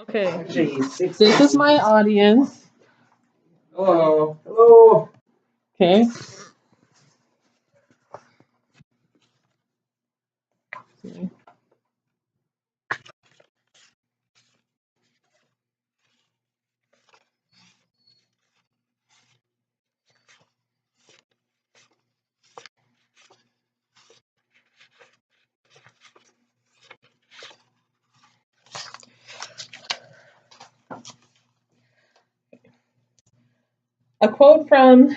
Okay, Geez, this is my audience. Hello. Hello. Okay. A quote from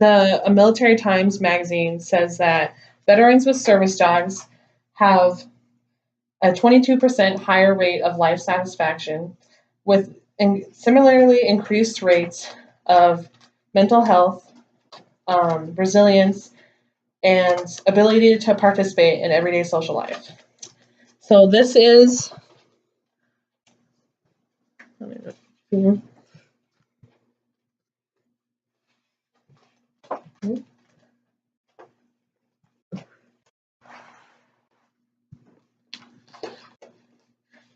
a Military Times magazine says that veterans with service dogs have a 22% higher rate of life satisfaction, with similarly increased rates of mental health, resilience, and ability to participate in everyday social life. So this is,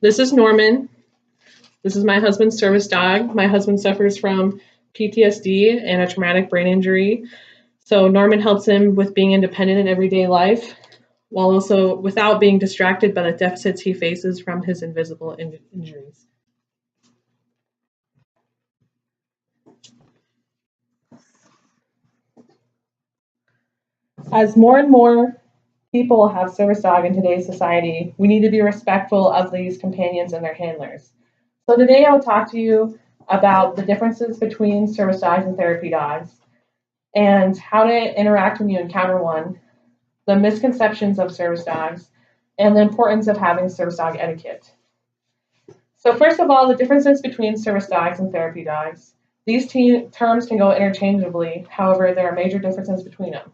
this is Norman. This is my husband's service dog. My husband suffers from PTSD and a traumatic brain injury. So Norman helps him with being independent in everyday life, while also without being distracted by the deficits he faces from his invisible injuries. As more and more people have service dog in today's society, we need to be respectful of these companions and their handlers. So today I'll talk to you about the differences between service dogs and therapy dogs, and how to interact when you encounter one, the misconceptions of service dogs, and the importance of having service dog etiquette. So first of all, the differences between service dogs and therapy dogs. These terms can go interchangeably, however, there are major differences between them.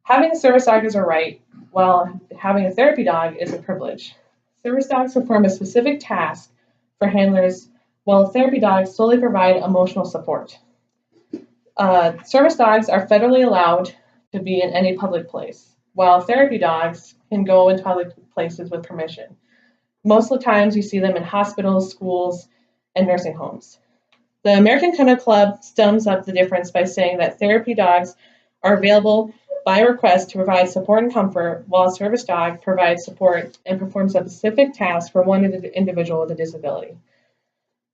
Having a service dog is a right, while having a therapy dog is a privilege. Service dogs perform a specific task for handlers, while therapy dogs solely provide emotional support. Service dogs are federally allowed to be in any public place, while therapy dogs can go into public places with permission. Most of the times you see them in hospitals, schools, and nursing homes. The American Kennel Club sums up the difference by saying that therapy dogs are available by request to provide support and comfort, while a service dog provides support and performs a specific task for one individual with a disability.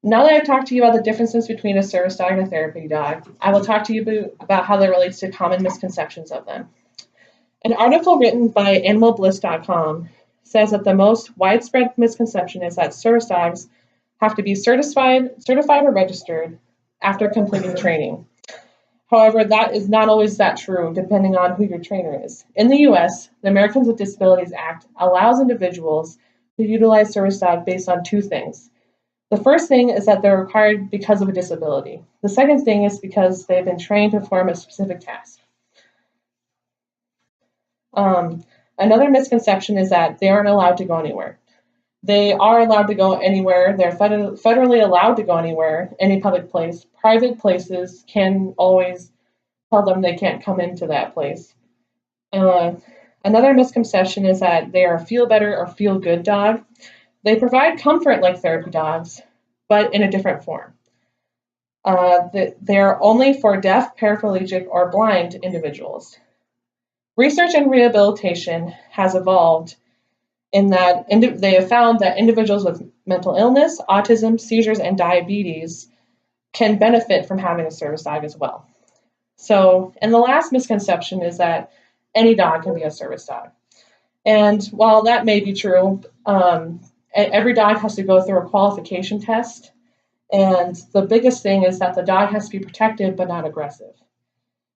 Now that I've talked to you about the differences between a service dog and a therapy dog, I will talk to you about how that relates to common misconceptions of them. An article written by animalbliss.com says that the most widespread misconception is that service dogs have to be certified or registered after completing training. However, that is not always that true, depending on who your trainer is. In the U.S., the Americans with Disabilities Act allows individuals to utilize service dog based on two things. The first thing is that they're required because of a disability. The second thing is because they've been trained to perform a specific task. Another misconception is that they aren't allowed to go anywhere. They are allowed to go anywhere. They're federally allowed to go anywhere, any public place. Private places can always tell them they can't come into that place. Another misconception is that they are a feel better or feel good dog. They provide comfort like therapy dogs, but in a different form. They're only for deaf, paraplegic, or blind individuals. Research and rehabilitation has evolved in that they have found that individuals with mental illness, autism, seizures, and diabetes can benefit from having a service dog as well. So, and the last misconception is that any dog can be a service dog. And while that may be true, every dog has to go through a qualification test. And the biggest thing is that the dog has to be protective but not aggressive.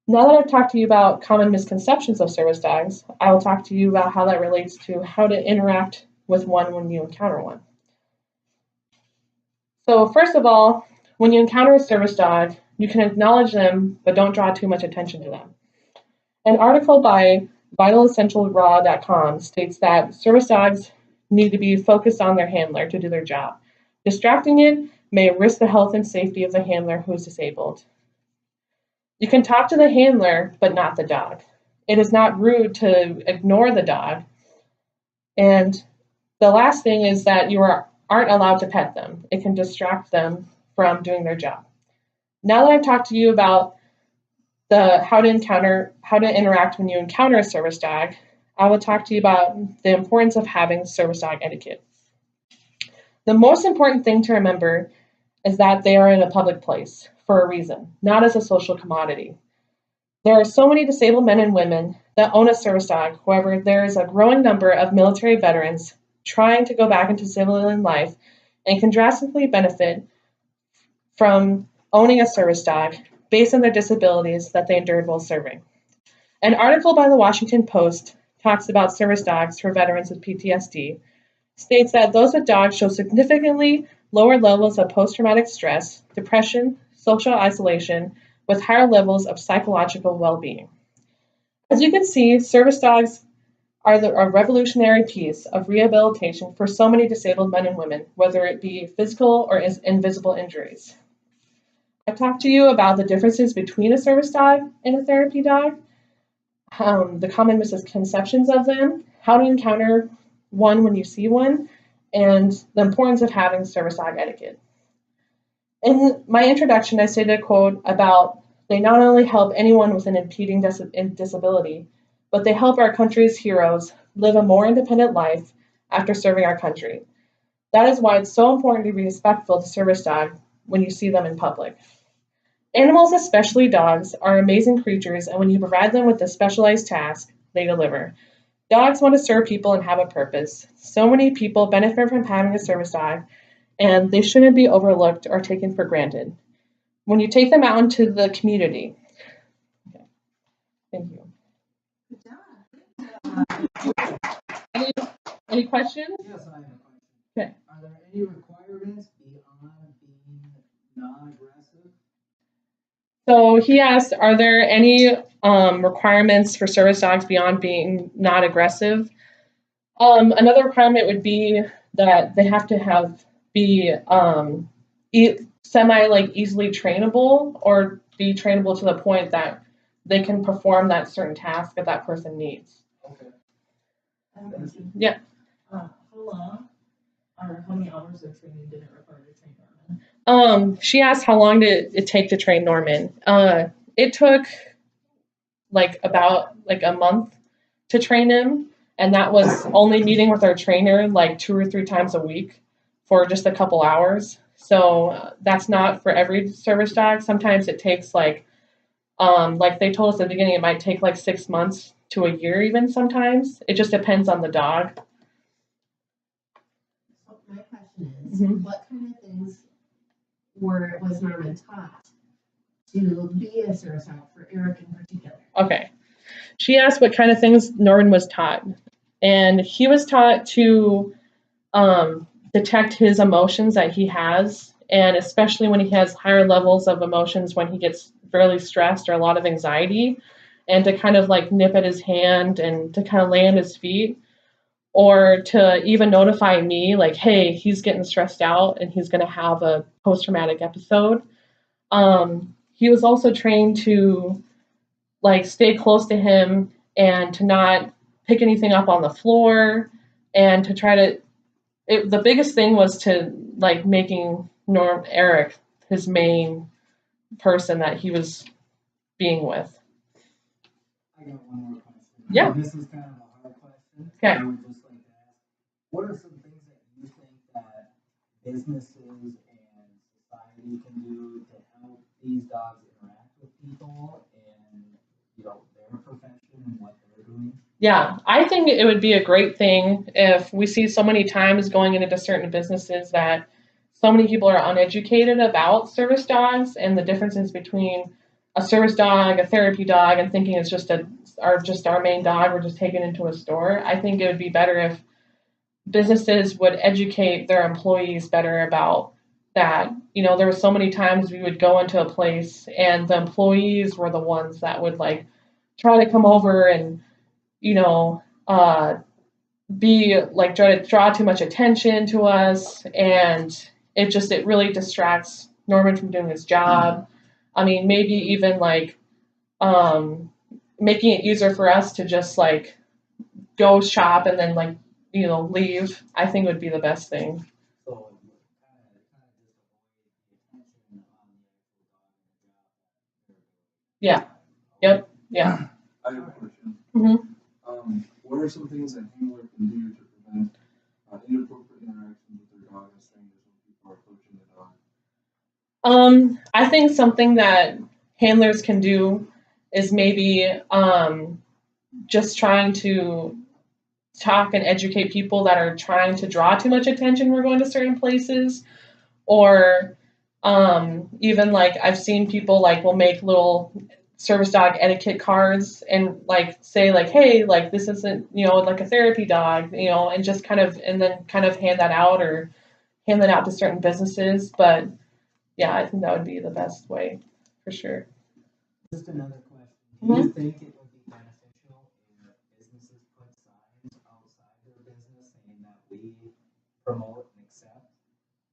Now that I've talked to you about common misconceptions of service dogs, I will talk to you about how that relates to how to interact with one when you encounter one. So first of all, when you encounter a service dog, you can acknowledge them, but don't draw too much attention to them. An article by VitalEssentialRaw.com states that service dogs need to be focused on their handler to do their job. Distracting it may risk the health and safety of the handler who is disabled. You can talk to the handler, but not the dog. It is not rude to ignore the dog. And the last thing is that you are aren't allowed to pet them. It can distract them from doing their job. Now that I've talked to you about how to interact when you encounter a service dog, I will talk to you about the importance of having service dog etiquette. The most important thing to remember is that they are in a public place for a reason, not as a social commodity. There are so many disabled men and women that own a service dog. However, there is a growing number of military veterans trying to go back into civilian life and can drastically benefit from owning a service dog based on their disabilities that they endured while serving. An article by the Washington Post talks about service dogs for veterans with PTSD, states that those with dogs show significantly lower levels of post-traumatic stress, depression, social isolation, with higher levels of psychological well-being. As you can see, service dogs are a revolutionary piece of rehabilitation for so many disabled men and women, whether it be physical or invisible injuries. I've talked to you about the differences between a service dog and a therapy dog, the common misconceptions of them, how to encounter one when you see one, and the importance of having service dog etiquette. In my introduction, I stated a quote about they not only help anyone with an impeding disability, but they help our country's heroes live a more independent life after serving our country. That is why it's so important to be respectful to service dogs when you see them in public. Animals, especially dogs, are amazing creatures, and when you provide them with a specialized task, they deliver. Dogs want to serve people and have a purpose. So many people benefit from having a service dog, and they shouldn't be overlooked or taken for granted. When you take them out into the community. Okay. Thank you. Any questions? Yes, I have a question. Okay. Are there any requirements beyond being non-aggressive? So he asked, are there any requirements for service dogs beyond being not aggressive? Another requirement would be that they have to be easily trainable or be trainable to the point that they can perform that certain task that that person needs. Okay. Yeah. How long or how many hours of training did it require to train Norman? She asked how long did it take to train Norman. It took about a month to train him, and that was only meeting with our trainer 2 or 3 times a week for just a couple hours. So that's not for every service dog. Sometimes it takes like they told us at the beginning, it might take 6 months to a year even sometimes. It just depends on the dog. So my question is, what kind of things was Norman taught to be a service dog for Eric in particular? Okay. She asked what kind of things Norman was taught. And he was taught to detect his emotions that he has, and especially when he has higher levels of emotions, when he gets really stressed or a lot of anxiety, and to kind of nip at his hand and to kind of lay on his feet, or to even notify me hey, he's getting stressed out and he's going to have a post-traumatic episode. He was also trained to stay close to him and to not pick anything up on the floor, and to try to the biggest thing was to making Eric his main person that he was being with. I got one more question. Yeah. This is kind of a hard question. Okay. I would just like to ask, what are some things that you think that businesses and society can do to help these dogs interact with people and their profession and what they're doing? Yeah, I think it would be a great thing if we see so many times going into certain businesses that so many people are uneducated about service dogs and the differences between a service dog, a therapy dog, and thinking it's just our main dog we're just taking into a store. I think it would be better if businesses would educate their employees better about that. There were so many times we would go into a place and the employees were the ones that would try to come over and try to draw too much attention to us, and it really distracts Norman from doing his job. I mean, maybe even making it easier for us to just go shop and then leave, I think would be the best thing. So Yeah. Yep. Yeah. I have a question. Mhm. What are some things that handler can do to prevent inappropriate interactions with their dog and strangers when people are approaching the dog? I think something that handlers can do is maybe just trying to talk and educate people that are trying to draw too much attention when we're going to certain places, or even like I've seen people like will make little service dog etiquette cards and like say like, hey, like this isn't, like a therapy dog, and just kind of, and then kind of hand that out or hand that out to certain businesses. But yeah, I think that would be the best way for sure. Just another question. Do you think it would be beneficial if businesses put signs outside their business saying that we promote and accept?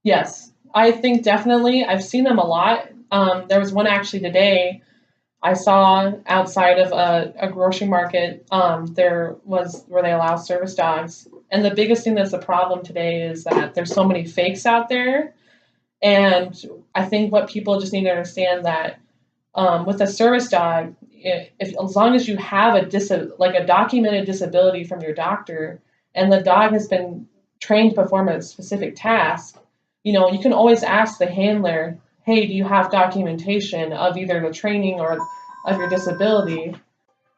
Yes, I think definitely. I've seen them a lot. There was one actually today I saw outside of a grocery market. There was where they allow service dogs. And the biggest thing that's a problem today is that there's so many fakes out there. And I think what people just need to understand that with a service dog, if as long as you have like a documented disability from your doctor, and the dog has been trained to perform a specific task, you can always ask the handler, hey, do you have documentation of either the training or of your disability,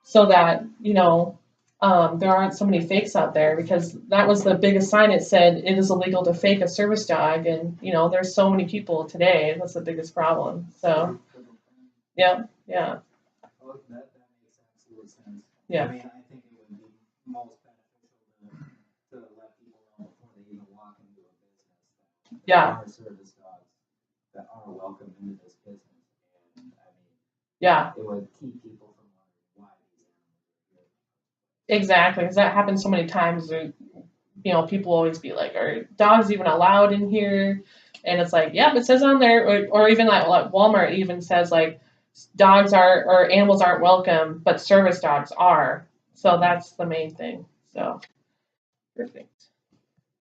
so that there aren't so many fakes out there, because that was the biggest sign. It said it is illegal to fake a service dog, and there's so many people today. That's the biggest problem. So yeah. Oh, that makes absolute sense. Yeah. I mean, I think it would be most beneficial to let people know before they even walk into a business that Yeah. there are service dogs that are welcome into this business. And I mean, Yeah, it would keep people from wondering why these animals are here. exactly. Because that happens so many times. People always be like, "Are dogs even allowed in here?" And it's like, "Yep, it says on there." Or even like Walmart even says like, dogs are or animals aren't welcome, but service dogs are. So that's the main thing. So perfect.